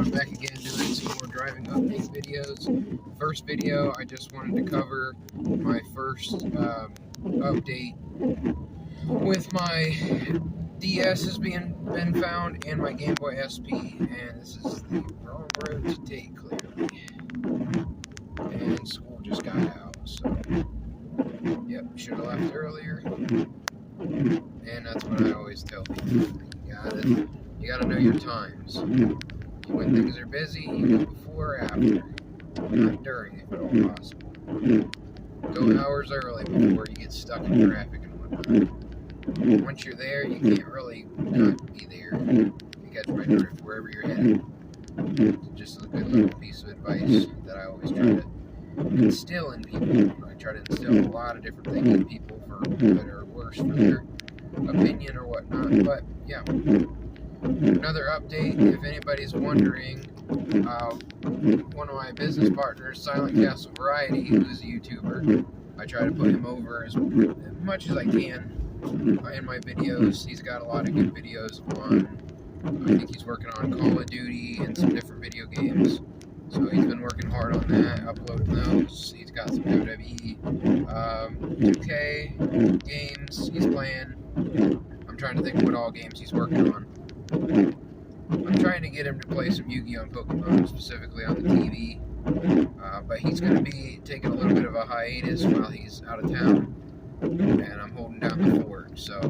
I'm back again doing some more driving update videos. First video, I just wanted to cover my first update with my DS has been found and my Game Boy SP, and this is the wrong road to take clearly. And school just got out, so yep, should have left earlier. And that's what I always tell people. You gotta know your times. When things are busy, you go before or after. Not during, if at all possible. Go hours early before you get stuck in traffic and whatnot. Once you're there, you can't really not be there. You catch my drift wherever you're headed. Just a good little piece of advice that I always try to instill in people. I try to instill a lot of different things in people, for better or worse, for their opinion or whatnot. But yeah, another update. If anybody's wondering, one of my business partners, Silent Castle Variety, who's a YouTuber, I try to put him over as much as I can in my videos. He's got a lot of good videos on, I think he's working on Call of Duty and some different video games. So he's been working hard on that, uploading those. He's got some WWE 2K games he's playing. I'm trying to think of what all games he's working on. I'm trying to get him to play some Yu-Gi-Oh! And Pokemon, specifically on the TV. But he's going to be taking a little bit of a hiatus while he's out of town. And I'm holding down the fort. So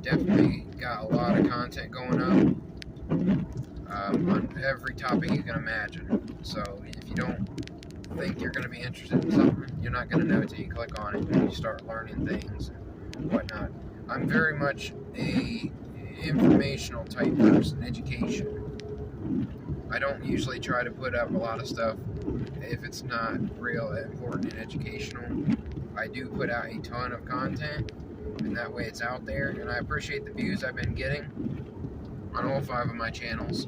definitely got a lot of content going up on every topic you can imagine. So if you don't think you're going to be interested in something, you're not going to know until you click on it and you start learning things and whatnot. I'm very much a informational type person, education. I don't usually try to put up a lot of stuff if it's not real important and educational. I do put out a ton of content, and that way it's out there, and I appreciate the views I've been getting on all 5 of my channels.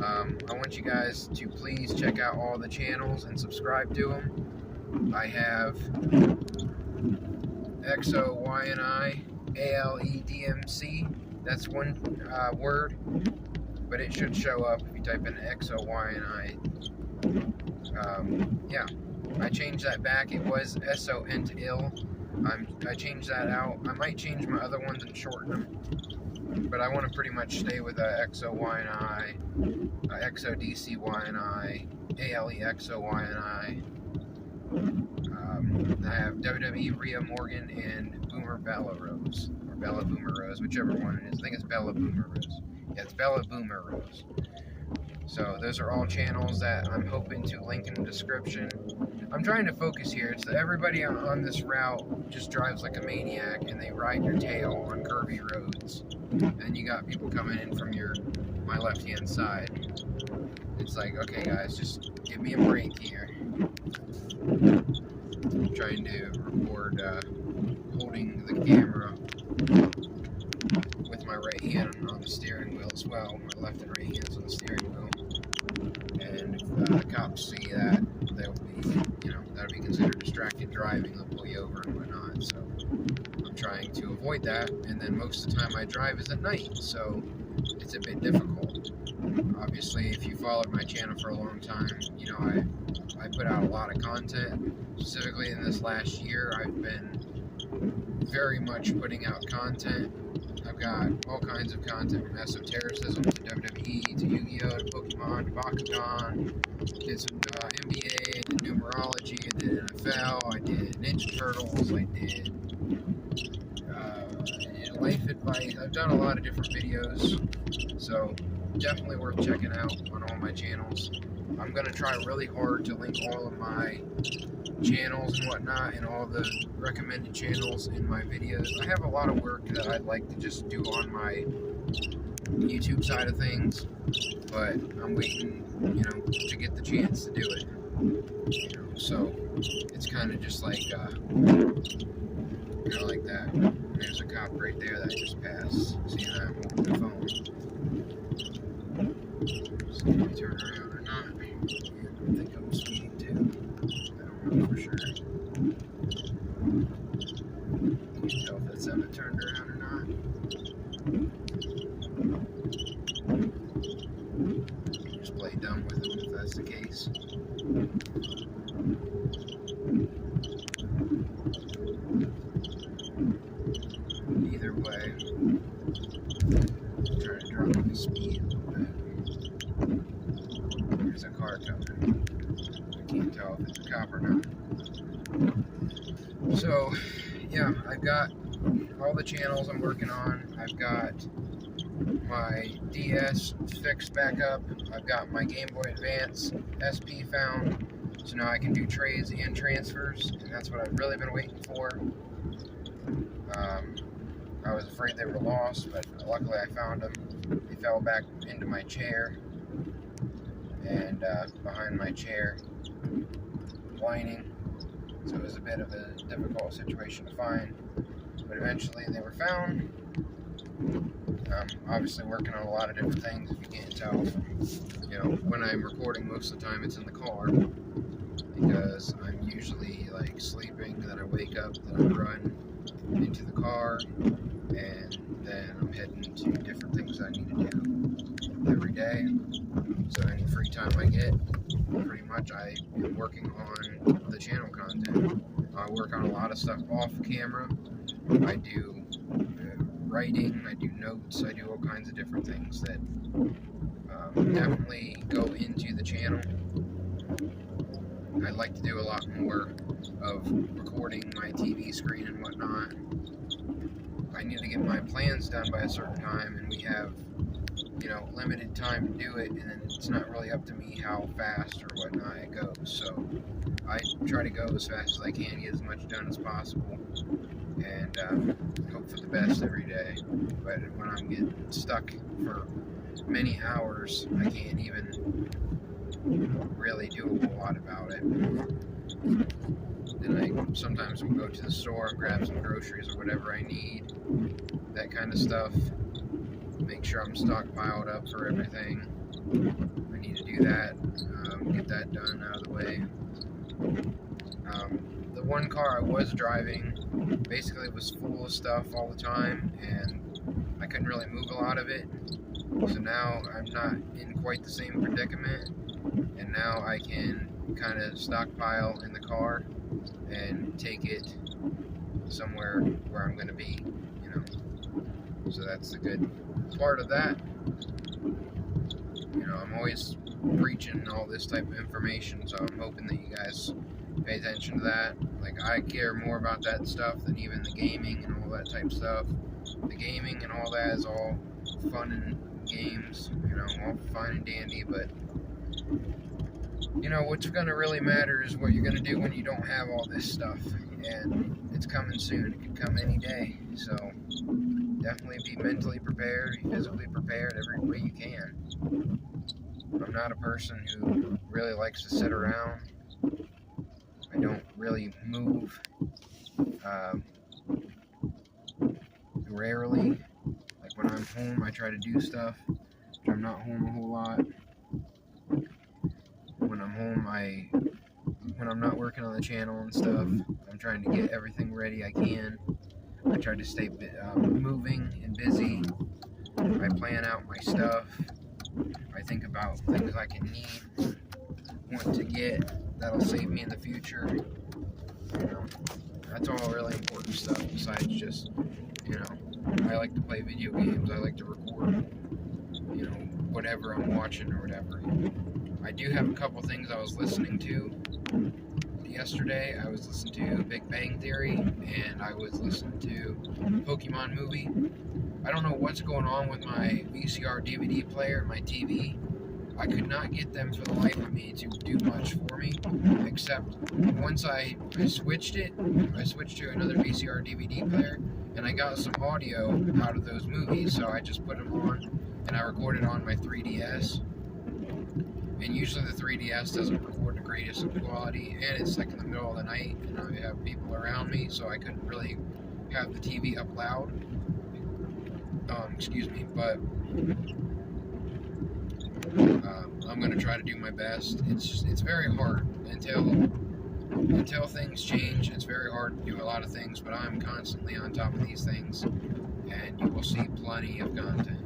I want you guys to please check out all the channels and subscribe to them. I have XOYNI ALEDMC. That's one word, but it should show up if you type in XOYNI. Yeah, I changed that back. It was SONTIL. I changed that out. I might change my other ones and shorten them, but I want to pretty much stay with XOYNI, XODCYNI, ALEXOYNI. I have WWE Rhea Morgan and Boomer Bella Rose, or Bella Boomer Rose, whichever one it is. I think it's Bella Boomer Rose. Yeah, it's Bella Boomer Rose. So those are all channels that I'm hoping to link in the description. I'm trying to focus here. It's that everybody on this route just drives like a maniac and they ride your tail on curvy roads. And you got people coming in from my left-hand side. It's like, okay guys, just give me a break here. I'm trying to record holding the camera with my right hand on the steering wheel as well. My left and right hands on the steering wheel. And if cops see that, they'll be, that'll be considered distracted driving. They'll pull you over and whatnot. So I'm trying to avoid that. And then most of the time I drive is at night, so it's a bit difficult. Obviously, if you followed my channel for a long time, I put out a lot of content. Specifically in this last year, I've been very much putting out content. I've got all kinds of content, from esotericism to WWE to Yu-Gi-Oh! To Pokemon to Bakugan. Did some NBA, I did numerology, I did NFL, I did Ninja Turtles, I did life advice. I've done a lot of different videos, so definitely worth checking out on all my channels. I'm going to try really hard to link all of my channels and whatnot and all the recommended channels in my videos. I have a lot of work that I'd like to just do on my YouTube side of things, but I'm waiting, to get the chance to do it. So it's kind of just like, like that. There's a cop right there that I just passed. See that? I'm holding the phone. See if I turn around or not. I think I'm speeding too. I don't know for sure. Can you tell if that's how it turned around or not? just play dumb with them if that's the case. Either way, try to drop my speed a little bit. There's a car coming. I can't tell if it's a cop or not. So, yeah, I've got all the channels I'm working on. I've got my DS fixed back up. I've got my Game Boy Advance SP found. So now I can do trades and transfers, and that's what I've really been waiting for. I was afraid they were lost, but luckily I found them. They fell back into my chair, and behind my chair, lining. So it was a bit of a difficult situation to find, but eventually they were found. Obviously working on a lot of different things, if you can't tell from, when I'm recording most of the time it's in the car, because I'm usually like sleeping, then I wake up, then I run into the car, and then I'm heading to different things I need to do every day. So any free time I get, pretty much I am working on the channel content. I work on a lot of stuff off camera. I do writing, I do notes, I do all kinds of different things that definitely go into the channel. I'd like to do a lot more of recording my TV screen and whatnot. I need to get my plans done by a certain time, and we have, limited time to do it, and then it's not really up to me how fast or whatnot it goes. So I try to go as fast as I can, get as much done as possible, and hope for the best every day. But when I'm getting stuck for many hours, I can't even really do a whole lot about it. Then I sometimes will go to the store and grab some groceries or whatever I need, that kind of stuff. Make sure I'm stockpiled up for everything. I need to do that, get that done out of the way. The one car I was driving basically was full of stuff all the time, and I couldn't really move a lot of it. So now I'm not in quite the same predicament, and now I can kind of stockpile in the car and take it somewhere where I'm going to be, So that's the good part of that. I'm always preaching all this type of information, so I'm hoping that you guys pay attention to that. Like, I care more about that stuff than even the gaming and all that type stuff. The gaming and all that is all fun and games, all fine and dandy, but what's gonna really matter is what you're gonna do when you don't have all this stuff, and it's coming soon. It could come any day, so definitely be mentally prepared, be physically prepared every way you can. I'm not a person who really likes to sit around. I don't really move, rarely. Like when I'm home, I try to do stuff, but I'm not home a whole lot. When I'm home, when I'm not working on the channel and stuff, I'm trying to get everything ready I can. I try to stay moving and busy. I plan out my stuff. I think about things I can need, want to get, that'll save me in the future. That's all really important stuff besides just, I like to play video games. I like to record, whatever I'm watching or whatever. I do have a couple things I was listening to yesterday. I was listening to Big Bang Theory, and I was listening to Pokemon movie. I don't know what's going on with my VCR DVD player and my TV. I could not get them for the life of me to do much for me, except once I switched it, I switched to another VCR DVD player, and I got some audio out of those movies, so I just put them on, and I recorded on my 3DS. And usually the 3DS doesn't record the greatest of quality, and it's like in the middle of the night, and I have people around me, so I couldn't really have the TV up loud. But I'm going to try to do my best. It's very hard until things change. It's very hard to do a lot of things, but I'm constantly on top of these things, and you will see plenty of content.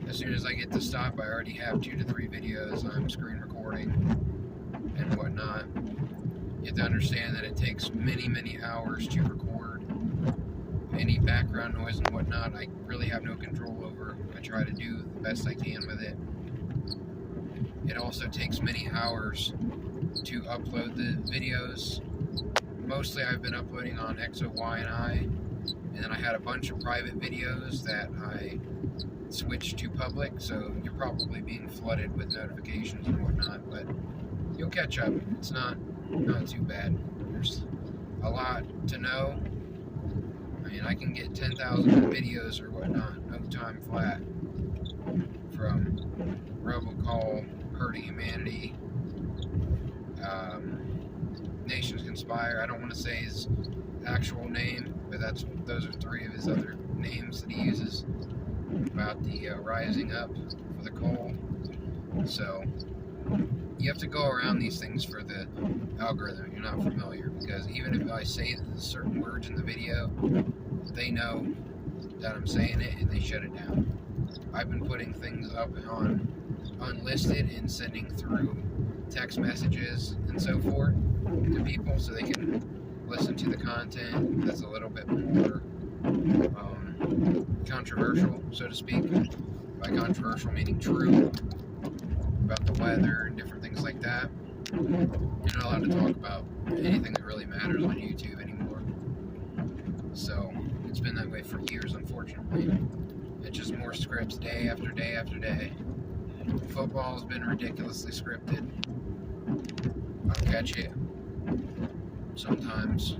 as soon as I get to stop, I already have 2 to 3 videos I'm screen recording and whatnot. You have to understand that it takes many, many hours to record. Any background noise and whatnot, I really have no control over. I try to do the best I can with it. It also takes many hours to upload the videos. Mostly I've been uploading on XOYNI, and then I had a bunch of private videos that I switched to public, so you're probably being flooded with notifications and whatnot, but you'll catch up. It's not too bad. There's a lot to know. I mean, I can get 10,000 videos or whatnot, no time flat, from Robocall, Hurting Humanity, Nations Conspire. I don't want to say his actual name, but those are 3 of his other names that he uses about the rising up for the coal. So you have to go around these things for the algorithm if you're not familiar, because even if I say certain words in the video, they know that I'm saying it and they shut it down. I've been putting things up on unlisted and sending through text messages and so forth to people so they can listen to the content that's a little bit more controversial, so to speak. By controversial meaning true, about the weather and different things like that. You're not allowed to talk about anything that really matters on YouTube anymore. So it's been that way for years, unfortunately. It's just more scripts day after day after day. Football's been ridiculously scripted. I'll catch it. Sometimes.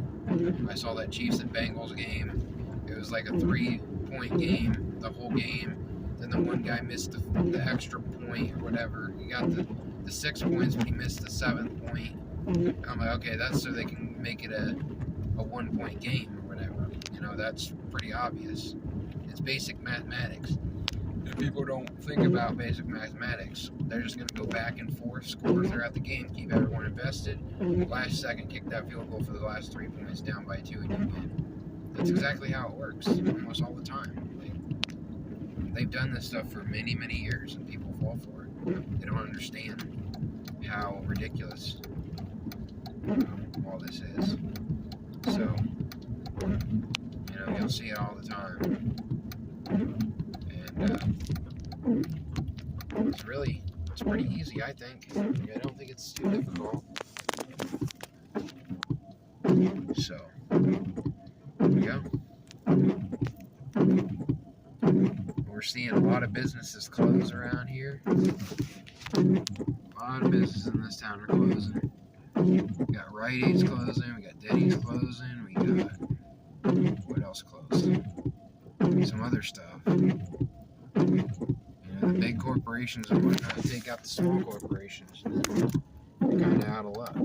I saw that Chiefs and Bengals game. It was like a 3-point game, the whole game. Then the one guy missed the extra point or whatever. He got the 6 points, but he missed the 7th point. I'm like, okay, that's so they can make it a 1-point game or whatever. You know, that's pretty obvious. It's basic mathematics. If people don't think about basic mathematics, they're just going to go back and forth, score throughout the game, keep everyone invested. Last second, kick that field goal for the last 3 points, down by 2, and you win. That's exactly how it works, almost all the time. They've done this stuff for many, many years, and people fall for it. They don't understand how ridiculous all this is. So, you know, you'll see it all the time. And it's pretty easy, I think. I don't think it's too difficult. So, there we go. We're seeing a lot of businesses close around here. A lot of businesses in this town are closing. We got Rite Aid's closing, we got Denny's closing, we got, what else closed? Some other stuff. You know, the big corporations and whatnot take out the small corporations. They're kind of out of luck.